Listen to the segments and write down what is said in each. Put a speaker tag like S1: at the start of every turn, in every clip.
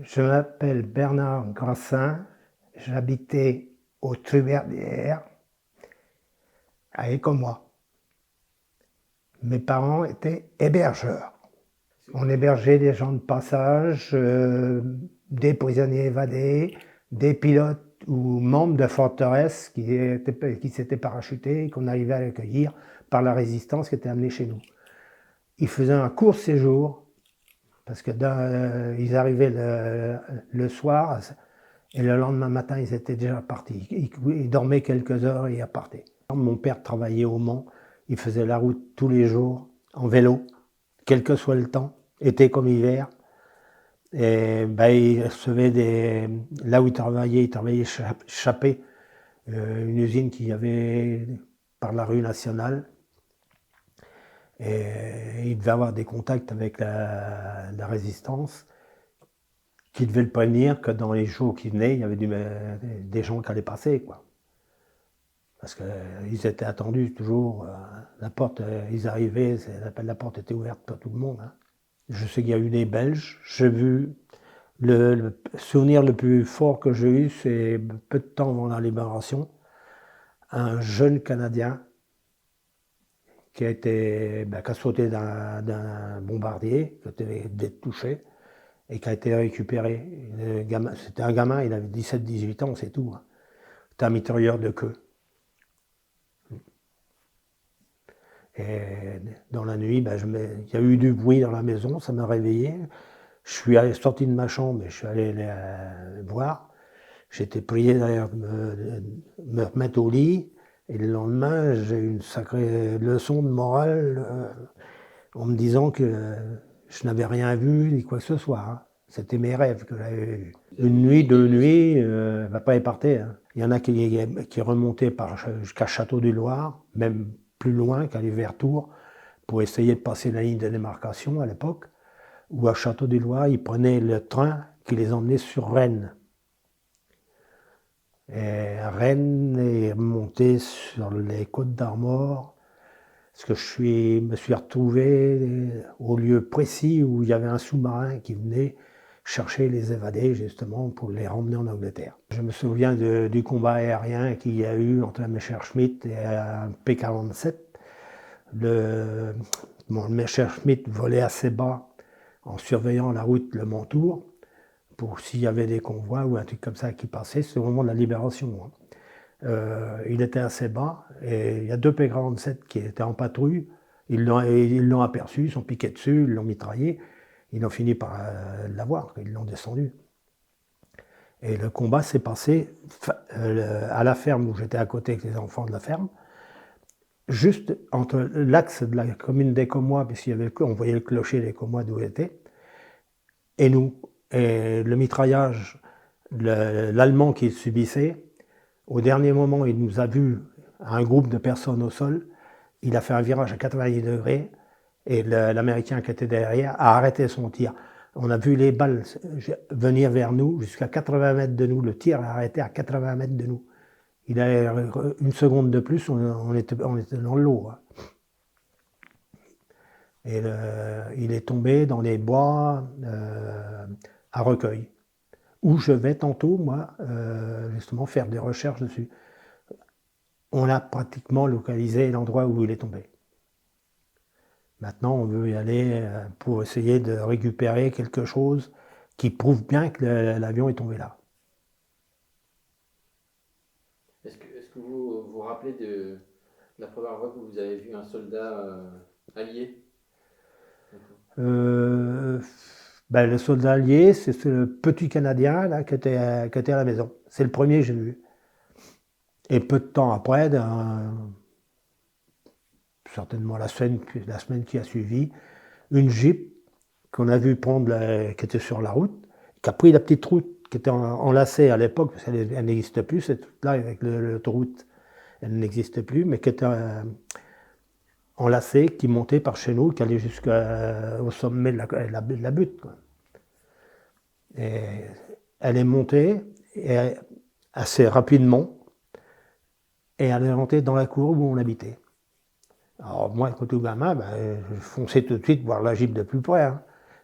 S1: Je m'appelle Bernard Grassin, j'habitais au Truberdière, à Écomois. Mes parents étaient hébergeurs. On hébergeait des gens de passage, des prisonniers évadés, des pilotes ou membres de forteresse qui s'étaient parachutés et qu'on arrivait à accueillir par la résistance qui était amenée chez nous. Ils faisaient un court séjour, parce que ils arrivaient le soir, et le lendemain matin, ils étaient déjà partis. Ils dormaient quelques heures et ils repartaient. Mon père travaillait au Mans, il faisait la route tous les jours, en vélo, quel que soit le temps, été comme hiver. Et ben, il recevait là où il travaillait Chappé, une usine qu'il y avait par la rue nationale. Et il devait avoir des contacts avec la résistance, qui devait le prévenir que dans les jours qui venaient, il y avait des gens qui allaient passer, quoi. Parce qu'ils étaient attendus toujours. La porte, ils arrivaient, la porte était ouverte pour tout le monde. Hein. Je sais qu'il y a eu des Belges. J'ai vu, le souvenir le plus fort que j'ai eu, c'est peu de temps avant la libération, un jeune Canadien qui a sauté d'un bombardier, qui était touché, et qui a été récupéré. C'était un gamin, il avait 17-18 ans, c'est tout. Hein. C'était un mitrailleur de queue. Et dans la nuit, il y a eu du bruit dans la maison, ça m'a réveillé. Je suis sorti de ma chambre et je suis allé voir. J'étais prié d'ailleurs de me remettre au lit. Et le lendemain, j'ai eu une sacrée leçon de morale en me disant que je n'avais rien vu ni quoi que ce soit. Hein. C'était mes rêves que j'avais vus. Une nuit, 2 nuits, va pas y partir. Hein. Il y en a qui remontaient jusqu'à Château-du-Loir, même plus loin, qu'aller vers Tours, pour essayer de passer la ligne de démarcation à l'époque. Ou à Château-du-Loir, ils prenaient le train qui les emmenait sur Rennes. Et Rennes est remonté sur les côtes d'Armor, parce que me suis retrouvé au lieu précis où il y avait un sous-marin qui venait chercher les évadés justement pour les ramener en Angleterre. Je me souviens du combat aérien qu'il y a eu entre un Messerschmitt et un P-47. Le Messerschmitt volait assez bas en surveillant la route Le Mans-Tours pour s'il y avait des convois ou un truc comme ça qui passait. C'est au moment de la libération. Hein. Il était assez bas et il y a 2 P-47 qui étaient en patrouille. Ils l'ont aperçu, ils sont piqués dessus, ils l'ont mitraillé. Ils ont fini par l'avoir, ils l'ont descendu. Et le combat s'est passé à la ferme où j'étais à côté avec les enfants de la ferme, juste entre l'axe de la commune d'Écomois, puisqu'on voyait le clocher d'Écomois d'où il était, et nous. Et le mitraillage, l'Allemand qui subissait, au dernier moment, il nous a vus, un groupe de personnes au sol, il a fait un virage à 90 degrés, et l'Américain qui était derrière a arrêté son tir. On a vu les balles venir vers nous, jusqu'à 80 mètres de nous, le tir a arrêté à 80 mètres de nous. Il a une seconde de plus, on était dans l'eau. Hein. Et il est tombé dans les bois à Recueil, où je vais tantôt, moi, justement, faire des recherches dessus. On a pratiquement localisé l'endroit où il est tombé. Maintenant, on veut y aller pour essayer de récupérer quelque chose qui prouve bien que l'avion est tombé là.
S2: Est-ce que vous vous rappelez de la première fois que vous avez vu un soldat allié?
S1: Le soldat allié, c'est ce petit Canadien là, qui était à la maison. C'est le premier que j'ai vu. Et peu de temps après, certainement la semaine qui a suivi, une Jeep qu'on a vu prendre, qui était sur la route, qui a pris la petite route qui était enlacée à l'époque, parce qu'elle n'existe plus, cette route-là avec l'autoroute, elle n'existe plus, mais qui était enlacée, qui montait par chez nous, qui allait jusqu'au sommet de la butte. Quoi. Et elle est montée assez rapidement, et elle est rentrée dans la cour où on habitait. Alors moi, quand tout gamin, je fonçais tout de suite voir la Jeep de plus près. Hein.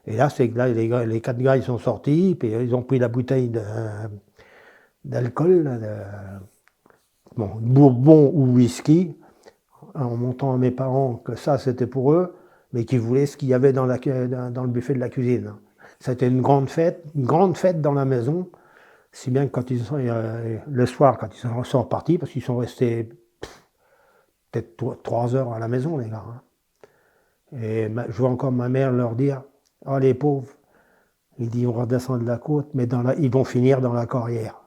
S1: Et là, c'est que là, les 4 gars, ils sont sortis, puis ils ont pris la bouteille d'alcool, bon, bourbon ou whisky, en montant à mes parents que ça, c'était pour eux, mais qu'ils voulaient ce qu'il y avait dans le buffet de la cuisine. C'était une grande fête dans la maison, si bien que quand ils sont, le soir, quand ils sont repartis, parce qu'ils sont restés peut-être 3 heures à la maison, les gars. Hein. Et je vois encore ma mère leur dire, « Oh, les pauvres, il dit, on redescend de la côte, mais ils vont finir dans la carrière. »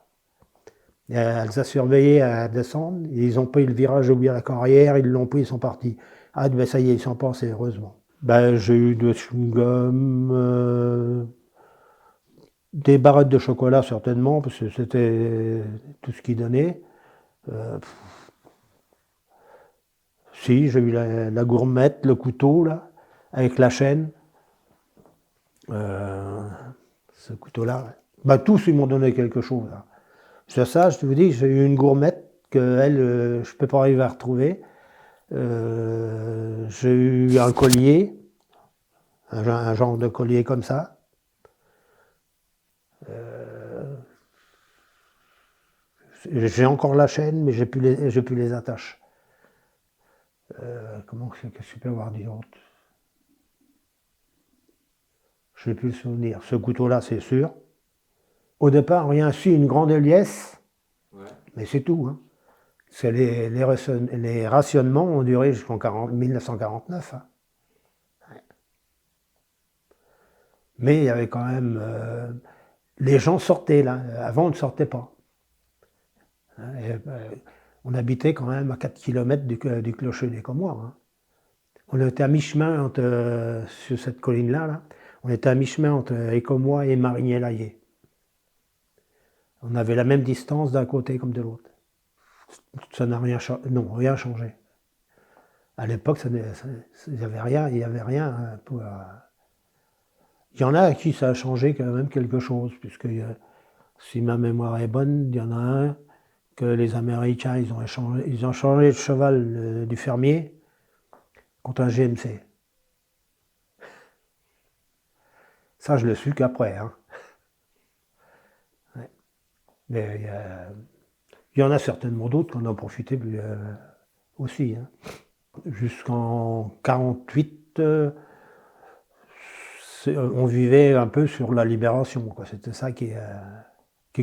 S1: Elle les a surveillés à descendre, ils ont pris le virage au bout de la carrière, ils l'ont pris, ils sont partis. Ah, ben ça y est, ils sont passés, heureusement. Ben, j'ai eu de chewing-gum, des barrettes de chocolat certainement, parce que c'était tout ce qu'ils donnaient. Si, j'ai eu la gourmette, le couteau, là, avec la chaîne. Ce couteau-là. Ben, tous, ils m'ont donné quelque chose. Là. Sur ça, je te vous dis, j'ai eu une gourmette que je ne peux pas arriver à retrouver. J'ai eu un collier, un genre de collier comme ça. J'ai encore la chaîne, mais j'ai plus les attaches. Comment c'est que je peux avoir dit autre? Je n'ai plus le souvenir. Ce couteau-là, c'est sûr. Au départ, rien su, une grande liesse, ouais. Mais c'est tout. Hein. C'est les rationnements ont duré jusqu'en 1949. Hein. Ouais. Mais il y avait quand même... les gens sortaient là. Avant, on ne sortait pas. Hein, et, on habitait quand même à 4 km du clocher d'Écommois. Hein. On était à mi-chemin sur cette colline-là. Là, on était à mi-chemin entre Écommois et Marigné-Laillé. On avait la même distance d'un côté comme de l'autre. Ça n'a rien changé. Non, rien changé. À l'époque, il n'y avait rien. Il y avait rien pour, il y en a à qui ça a changé quand même quelque chose, puisque si ma mémoire est bonne, il y en a un que les Américains ils ont changé le cheval du fermier contre un GMC. Ça, je l'ai su qu'après. Hein. Ouais. Mais il y en a certainement d'autres qu'on a profité aussi. Hein. Jusqu'en 1948, on vivait un peu sur la libération. C'était ça qui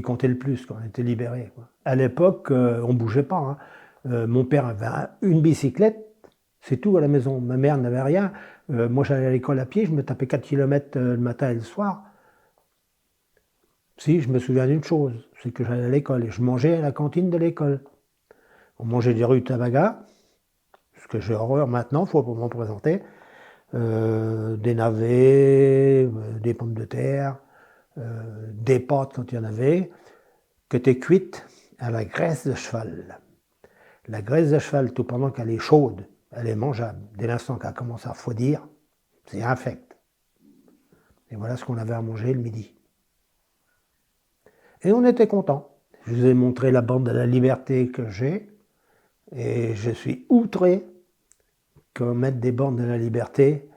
S1: comptait le plus, quand on était libéré. À l'époque, on ne bougeait pas. Hein. Mon père avait une bicyclette, c'est tout à la maison. Ma mère n'avait rien. Moi, j'allais à l'école à pied, je me tapais 4 km le matin et le soir. Si, je me souviens d'une chose, c'est que j'allais à l'école et je mangeais à la cantine de l'école. On mangeait des rutabagas, ce que j'ai horreur maintenant, il faut m'en présenter. Des navets, des pommes de terre, des pâtes quand il y en avait, qui étaient cuites à la graisse de cheval. La graisse de cheval, tout pendant qu'elle est chaude, elle est mangeable. Dès l'instant qu'elle commence à refroidir, c'est infect. Et voilà ce qu'on avait à manger le midi. Et on était contents. Je vous ai montré la bande de la liberté que j'ai, et je suis outré qu'on mette des bornes de la liberté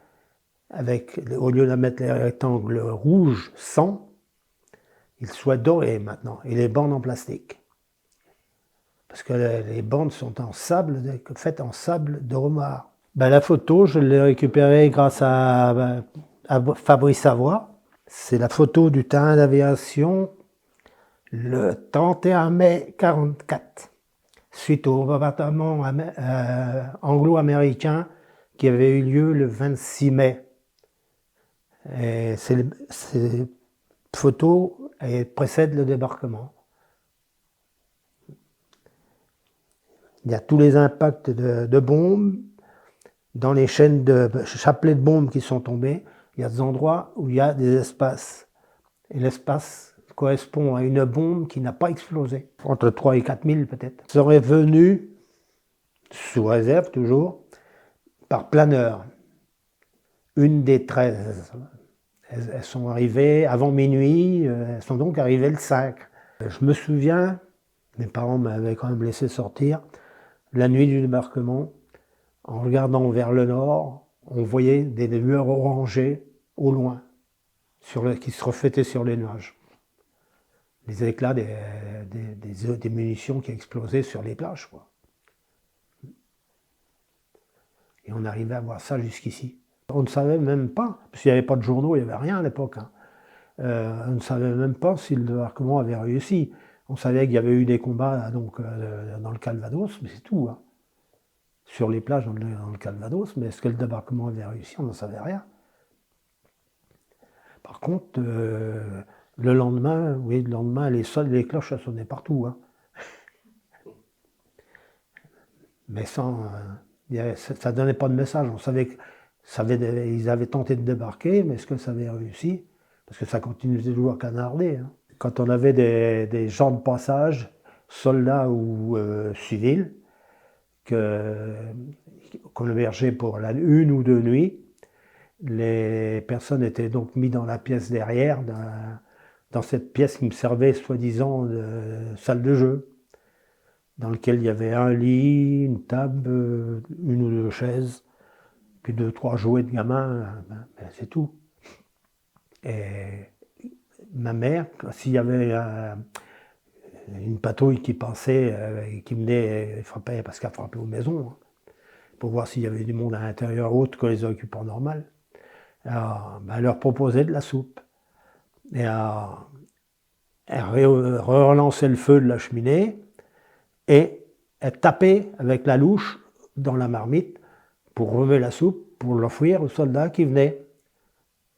S1: avec, au lieu de mettre les rectangles rouges sang, ils soient dorés maintenant, et les bandes en plastique. Parce que les bandes sont en sable, faites en sable de homard. Ben, la photo, je l'ai récupérée grâce à Fabrice Savoie. C'est la photo du terrain d'aviation le 31 mai 1944, suite au bombardement anglo-américain qui avait eu lieu le 26 mai. Et ces photos précèdent le débarquement. Il y a tous les impacts de bombes, dans les chaînes de chapelets de bombes qui sont tombés, il y a des endroits où il y a des espaces. Et l'espace correspond à une bombe qui n'a pas explosé, entre 3 et 4 000 peut-être. Serait venue, sous réserve toujours, par planeur. Une des 13. Elles sont arrivées avant minuit, elles sont donc arrivées le 5. Je me souviens, mes parents m'avaient quand même laissé sortir, la nuit du débarquement, en regardant vers le nord, on voyait des lueurs orangées au loin. qui se reflétaient sur les nuages. Les éclats des munitions qui explosaient sur les plages, quoi. Et on arrivait à voir ça jusqu'ici. On ne savait même pas, parce qu'il n'y avait pas de journaux, il n'y avait rien à l'époque, hein. On ne savait même pas si le débarquement avait réussi. On savait qu'il y avait eu des combats donc, dans le Calvados, mais c'est tout, hein. Sur les plages dans le Calvados, mais est-ce que le débarquement avait réussi? On n'en savait rien. Par contre, le lendemain, les cloches sonnaient partout, hein. Mais sans, ça ne donnait pas de message. On savait qu'ils avaient tenté de débarquer, mais est-ce que ça avait réussi? Parce que ça continuait toujours à canarder, hein. Quand on avait des gens de passage, soldats ou civils, qu'on hébergeait pour une ou deux nuits, les personnes étaient donc mises dans la pièce derrière, dans cette pièce qui me servait soi-disant de salle de jeu, dans laquelle il y avait un lit, une table, une ou deux chaises, puis 2-3 jouets de gamins, c'est tout. Et ma mère, s'il y avait une patrouille qui passait, qui venait frapper, parce qu'elle frappait aux maisons, hein, pour voir s'il y avait du monde à l'intérieur autre que les occupants normaux, alors, elle leur proposait de la soupe. Et elle relançait le feu de la cheminée et elle tapait avec la louche dans la marmite pour remuer la soupe, pour l'offrir aux soldats qui venaient.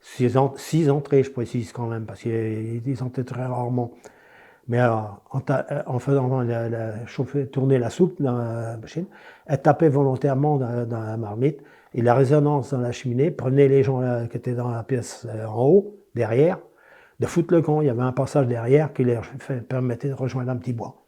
S1: 6 entrées, je précise quand même, parce qu'ils entraient très rarement. Mais alors, en faisant tourner la soupe dans la machine, elle tapait volontairement dans la marmite, et la résonance dans la cheminée prenait les gens qui étaient dans la pièce en haut, derrière, de foutre le camp. Il y avait un passage derrière qui leur permettait de rejoindre un petit bois.